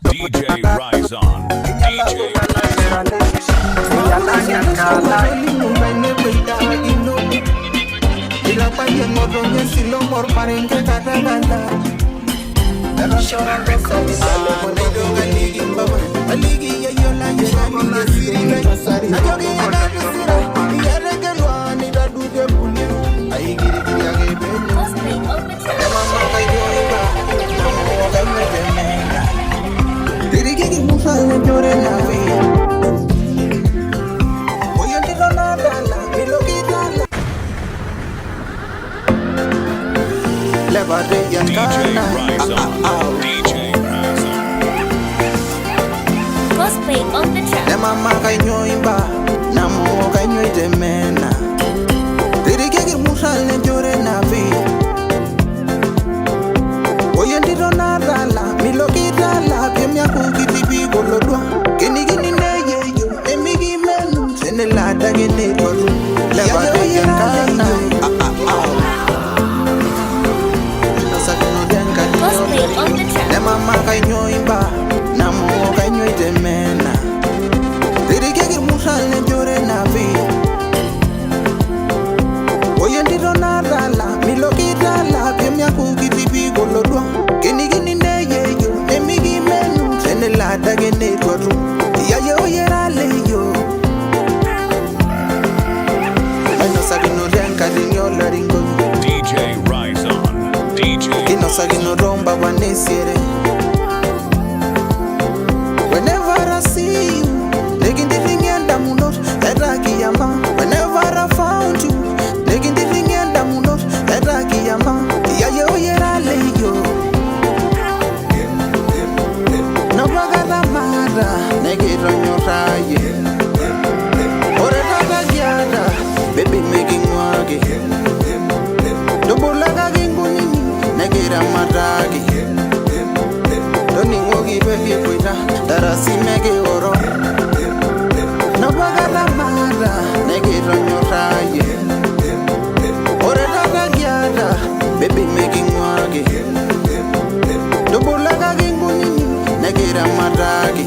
DJ Raizon. Lepatei DJ Raizon. DJ Raizon. Cosplay on the track. Mama kanyoimba namo kanyoitemena dirigegi musale jore navi oyendiro nadala milokidala pemya kukitibi golodwa kenigini neye yo emigi menu senelada gene toru Lepatei yankana Cosplay on the track. Mama kanyoimba namo kanyoitemena dirigegi musale jore navi oyendiro nadala milokidala pemya kukitibi golodwa kenigini neye yo emigi menu senelada gene toru yaye oyerale yo aino sagino denkarinyo laringo DJ Raizon. DJ Kino sagino romba vanesiere. Whenever I see you, making the thing and I'm not that Rakiyama. Whenever I found you, making the thing and I'm not that Rakiyama. Yeah, yo. No bagada mara, negate on your eye. Or a gyada, baby making wagi. Dobulaga gingunini, negira matagi. Doni wogi begi kuita, darasi mege oro. Nabagala mara, negira nyoraye. Ore daga gyada, baby making wagi. Dobulaga gingunini, negira matagi.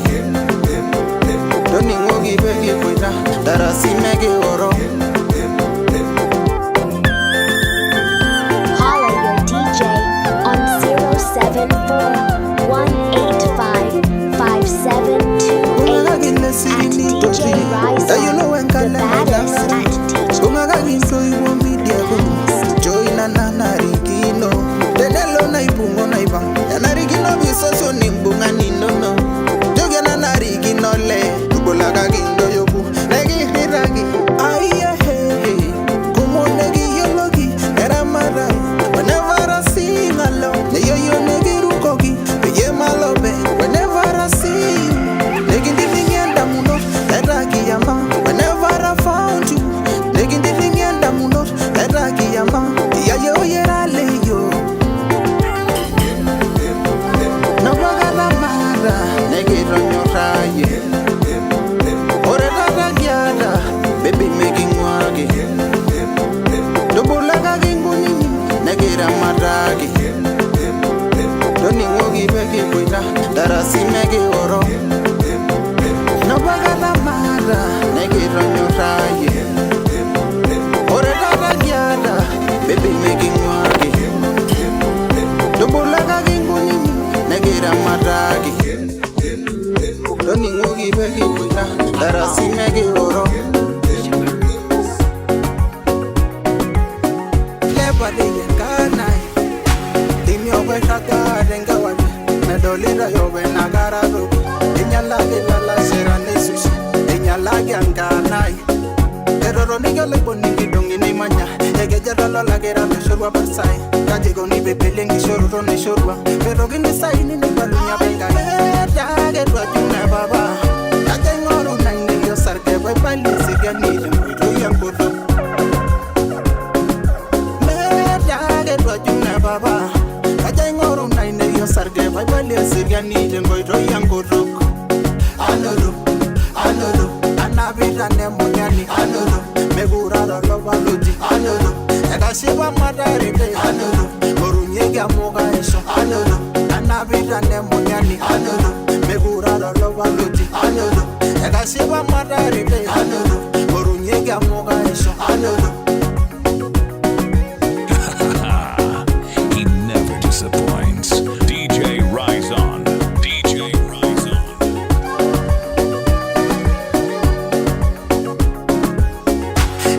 Doni wogi begi kuita, darasi mege oro. Holler your DJ on 074-185-5728 at DJ Raizon, the baddest at Joina nanarigino Denelo na ipungo na ibang Yanarigino bisoso nimbunga ninono Jogia nanarigino le Tubolaga gindo yoku Negi hiragi Aiye he Kumo negi yologi Era marai Whenever I sing along Neyo yo negi rukogi Peye malobe Whenever I see you Negi ndifing yenda muno Era kiyama Whenever I found you Negi ndifing yenda muno Era kiyama Yaye oyerale yo Nabagala mara Negiro nyoraye Ore daga gyada Baby making wagi Dobulaga gingunini Negira matagi Doni wogi begi kuita Darasi megi oro Nabagala mara Negiro nyoraye Ore daga gyada Baby making wagi Dobulaga gingunini Negira matagi Doni wogi begi kuita Darasi megi oro Lepatei yankana Dimi owe shaka denga wadi Medolira yowe nagara rogu Inyalagi lala serane sushi Inyalagi yankana Eroro niga lebo ningi dongi ni manya Egeja dala lagera me shorwa Maasai Kajigo ni bebelengi shoruro ni shorwa Pero gini saini ni balunya bengai Dage dwa juna baba Kaja ngoru na indi yo sarke Bye bye siga ni jemwiru yang kudu Dage dwa juna baba Kaja ngoru na indi yo sarke Bye bye siga ni jemwiru yang kudu Anuru Anabita ne munyani Anuru Megura lo loba luji Anuru Ega shiba madarite Anuru Orunyege ya moga eso anono anabita ne munyani anono megura lo baloti anono ekasiba madari be anono borunye ya moga eso anono. He never disappoints. DJ Raizon. DJ Raizon.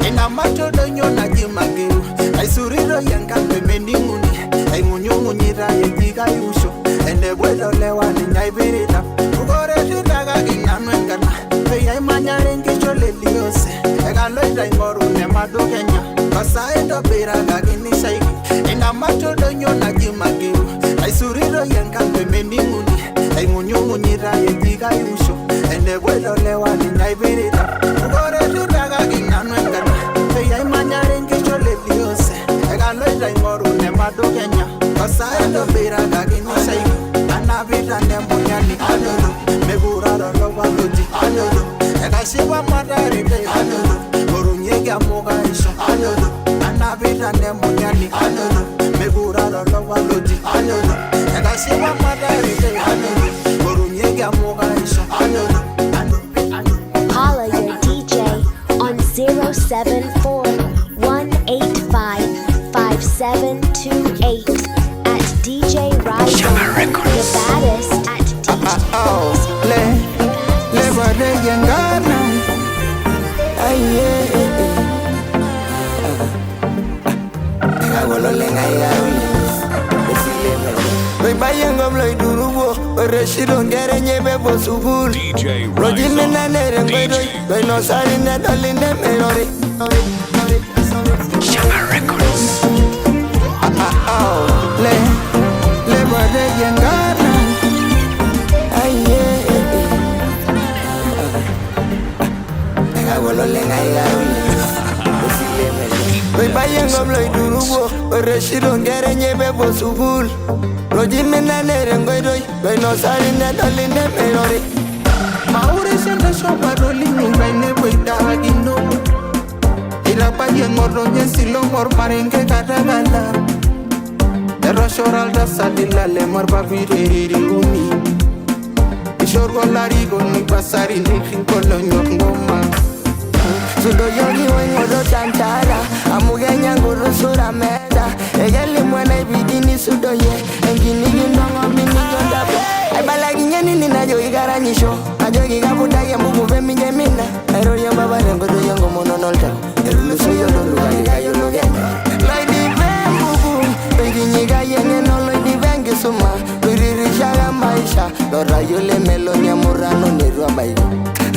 Inamato donyo na jimagiru aisuriro yangambe meninguni aimunyumunyira yejiga yusho ende bwelo lewa ni nyaibirita ugore shitaga ginanwengana peya imanyare ngichole liyose egaloita ingoru ne madokenya basaendo biraga ginishaiki inamato donyo na jimagiru aisuriro yangambe meninguni aimunyumunyira yejiga yusho ende bwelo lewa ni nyaibirita ugore shitaga ginanwengana peya imanyare ngichole liyose egaloita ingoru ne madokenya basaendo biraga ginishaiki anabita ne munyani anono megura lo baloti anono ekasiba madari be anono borunye ya moga eso anono anabita ne munyani anono megura lo baloti anono ekasiba madari be anono borunye ya moga eso anono. Holla your DJ on 074 185 5728 at DJ Raizon, the baddest at DJ Lepatei yengana aye agololenga yawi Bye bye yangom loy durubo reshido ngere nyebe bo sukul DJ Rojime na Raizon. nere ngwedo Bye no sari na dolinde melori Lepatei yengana aye agololenga yawi Bye bye yangom loy durubo reshido ngere nyebe bo sukul Rojime na nere ngwedo Bye no sari na dolinde melori Maure senda shopa rolling baine boita agino Ila pa yengoro nyesilo mor marenge katagala Ero shoral da sadilla le mor baviriri uni Ishorgo larigo ni pasari ni kinkolo nyongoma Sudo yogi wengodo tantara Amugenya nguru sura meda Egeli mwene bidini sudo ye Engini gindongo mini gondabe Aibalagi nyeni nina jogi garanyisho Ajogi gabuda ye mugu vemi jemina Ero yo baba rengodo yongo mono nolta Erulu suyo lulu galiga yolo genya Loidi vembugu Loidi nyiga yenge no loidi vengi suma Loidi rishaga maisha Lora yole meloni amurano nirwa baigi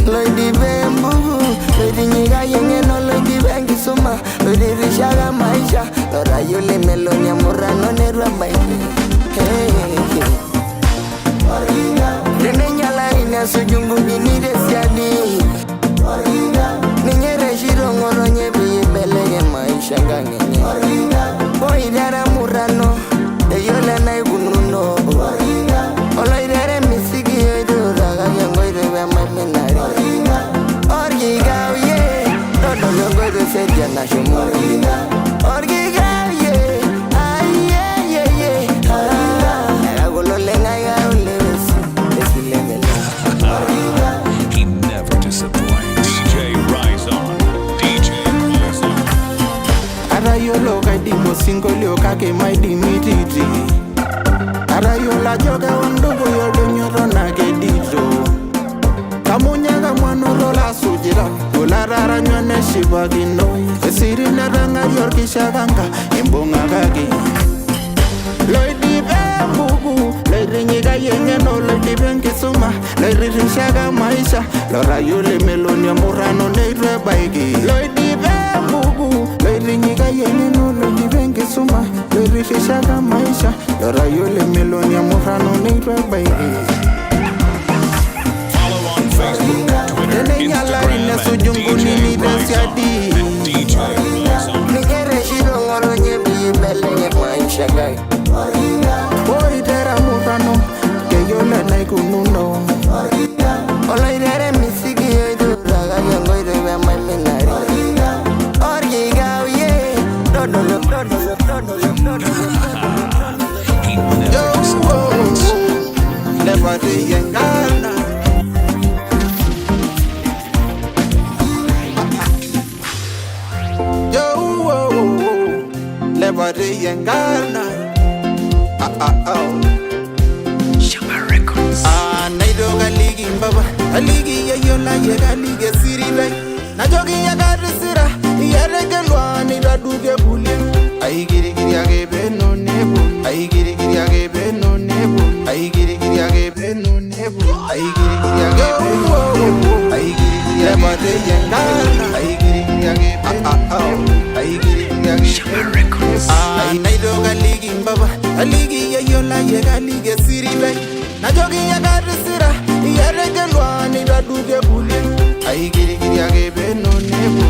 Loidi vembugu Loidi nyiga yenge no loidi vengi suma Loidi rishaga maisha Lora yole meloni amurano nirwa baigi Hey Nene nyala ina sujungu nini desiadi Ninyere shiro ngoro nyebi belege maisha ngangenye Boy dara murano Eyole na igununo Olo idere misiki yoido Raga yango irewe maminari Orgi gao ye Dodo longo ido sedia na shumo Orgi gao ye Ay ye ye ye Agolo lenga gao lewesi He never disappoints. DJ Raizon. DJ Raizon. Arayolo kaidimo singolio kake maidi mititi Arayola joga wandogo yodonyoro na gedito Kamunyaga mwanolo la sujira Ularara nyone shibagino Esiri naranga yorkisha ganga Imbonga gagi Loidi bembugu Loidi nyiga yenge no loidi bengi suma Loidi rishaga maisha Lora yule meloni murano neidwe baigi Loidi bembugu Loidi nyiga yenge no loidi bengi suma Loidi rishaga maisha Lora yule meloni murano neidwe baigi Follow on Facebook, Twitter, Instagram at DJ Raizon. Nigere shiro ngoro nyebi belege maisha gai Boy dera murano Keyole na ikununo Ola idere misiki yoido Raga yango irewe maminari Orgi gao ye Dodo lo Lepatei engana. Lepatei engana. Naidoga ligi mbaba, aligi ya yola ya lige sirilai. Najogi ya garisira, ya regelwa ni daduge bule. Ai giri giri age beno nebu, ai giri giri age beno nebu, ai giri giri age beno nebu, ai giri giri age beno nebu, ai giri giri Lepatei engana, ai giri giri age beno, ai giri giri age beno. Naidoga ligi mbaba, aligi ya yola ya lige sirilai. Najogi ya garisira, ya regelwa ni daduge bule. Ai giri giri age beno nebu,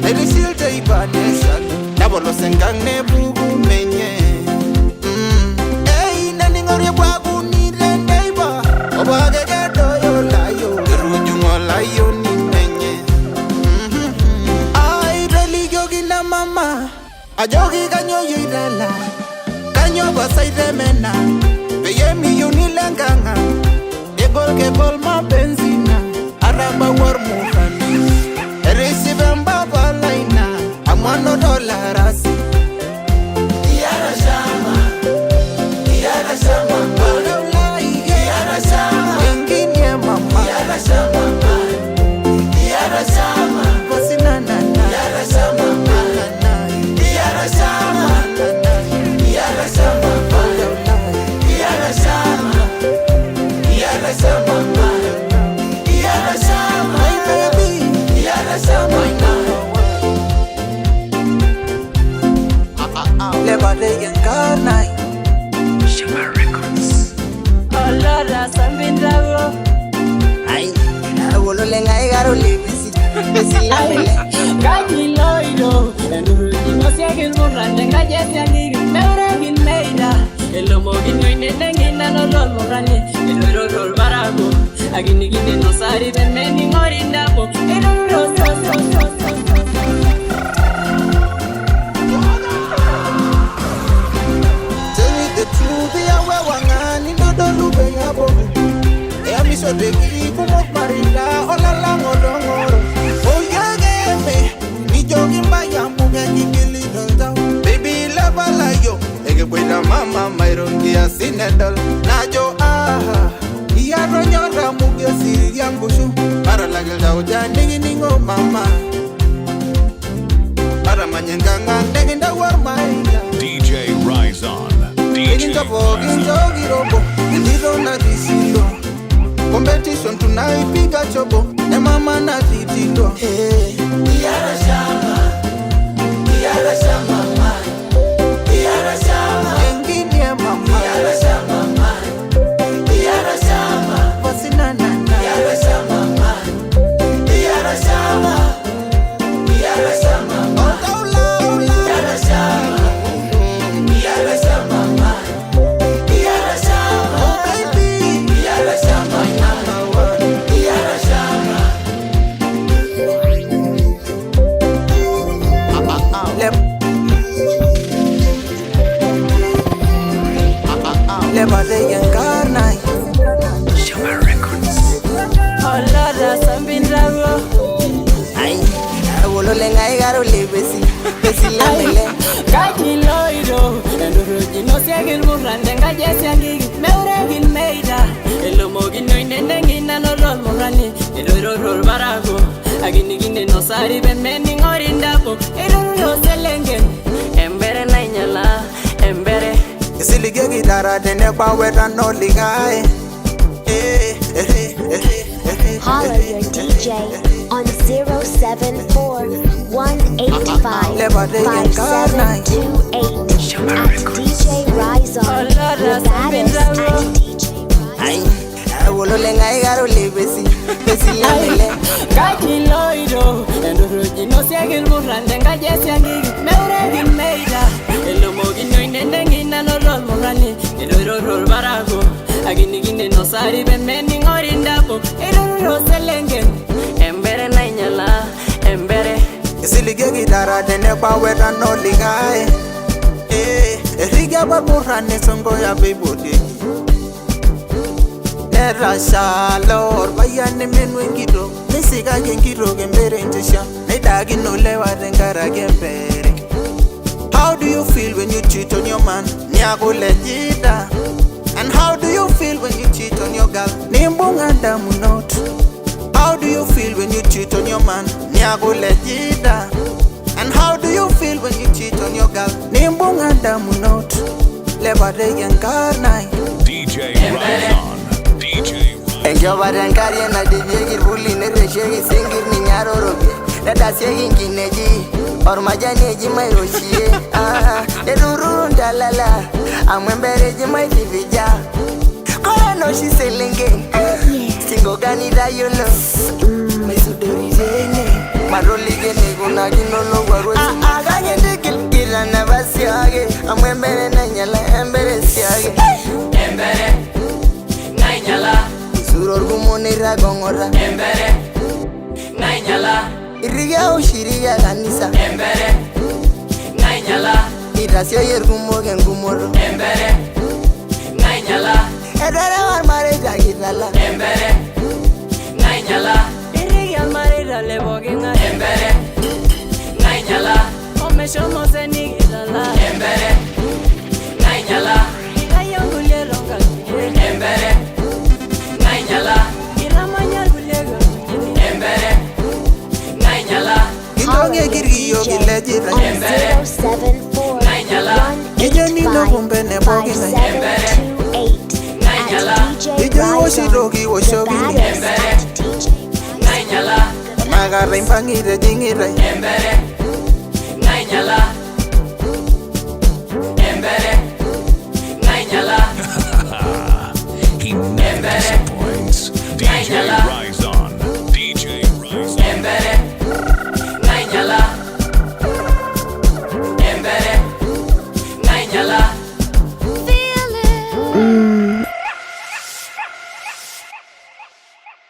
neli silta ibanesha. Nabolo sengang nebu menye. Ei nani ngori bagu ni rendaiba. Obage gedo yo layo, gerujungo layo ni menye. Ai religio gina mama, ajogi kanyo yidala, kanyo basai remena. Beye mi unilenganga, egol ma benzina, araba war muhani. Receive mbaba laina, amano $. Yara shama, yara shama, yara shama, engine mama, yara shama, yara shama, basina nana, yara shama, yara shama, yara shama, yara shama, yara shama, yara shama, my baby, yara shama, Lepatei engana. Olora sambindrago. Ay, wolo lenga igaro lebisi, besi lamele. Gaji loiro. No se haga el borrante, cállate a mí. Me habrá quien me irá. El lomo guiño y nenengina no lo morrani. El oro barago. Aquí ni quien no sabe verme ni morindapo. El oro so de kumo marila olala ngolongoro. Oh yeah, give me. Mi jogging by yambuge kikili dolda. Baby lava la yo. Ege buena mama mairongi asinedol. Najo iya ronyora muge siri yangushu. Para la gelda uja ningo mama. Para manyenganga nenginda war maila. DJ Raizon. DJ Raizon. Ndio na disilo. Competition tunaipiga chobo, ne mama na titilo. Hey, yara shama, man. Yara shama, engine mama. Yara shama, man. Yara shama, basina nana. Yara shama, man. Yara shama, ola. Yara shama, yara shama, man. Yara shama, oh baby. Yara shama. Lepatei engana. Olora sambindrago. Ay, wolo lenga igaro lebisi, besi lamele. Gaji loiro. No se haga el borrante, cállate a mí. Me habrá quien me irá. El lomo guiño y nenengina no lo morrani. El oro barago. Aquí ni quien no sabe verme ni morindapo. El oro selengen. Embere na inyala, embere. Silige gitara dene kwa weta no ligae. Holla your DJ on 071-185-5728 at DJ Raizon. The baddest at DJ Raizon. Wolo lenga igaro lebisi, besi lamele. Gaji loiro. No se haga el borrante, cállate a mí. Me habrá quien me irá. El lomo guiño y nenengina no lo morrani. El oro barago. Aquí ni quien no sabe verme ni morindapo. El oro selengen. Embere na inyala, embere. Silige gitara dene kwa weta no ligae. Riga baburane songo ya bebode. Terashalor bayane menwengiro Nisiga gengiro gembere ntisha Nedagi no lewa dengara gembere. How do you feel when you cheat on your man? Nyago lejida. And how do you feel when you cheat on your girl? Nimbunga damu not. How do you feel when you cheat on your man? Nyago lejida. And how do you feel when you cheat on your girl? Nimbunga damu not. Lepatei enkarnai. DJ Raizon. DJ Raizon. Enjobarenkari na DJ Girbuli nereshegi singir ni nyaroroge. Dada segi ngineji ormajani ji mairoshie. Dedururu ndalala amwembere ji maitivija. Kola no shi selenge. Singo gani da yolo. Mesudorizene. Marolige neguna ginolo warwesi. Aganye dikilkira na basiage. Amwembere na nyala embere siage. Embere Nainyala Suror gumonera gongora. Embere Nainyala Iriga ushiriga kanisa. Embere Nainyala Itasio yergumo gengumoro. Embere Nainyala Edere war mare jagitala. Embere Nainyala Iriga marira lebogenga. Embere Nainyala Omeshomo senigilala. Embere Nainyala Irayongulie ronga. Embere Nainyala Iramanyar gulega. Embere Nainyala Indonge girgiyo gilejida. At 074 Ijanino bumbene bogina. 5728 Nainyala at DJ Ije woshirogi Raizon, woshogini. the baddest at DJ Nainyala Magara impangire jingire. Embere Nainyala Embere Nainyala He never disappoints. DJ Raizon.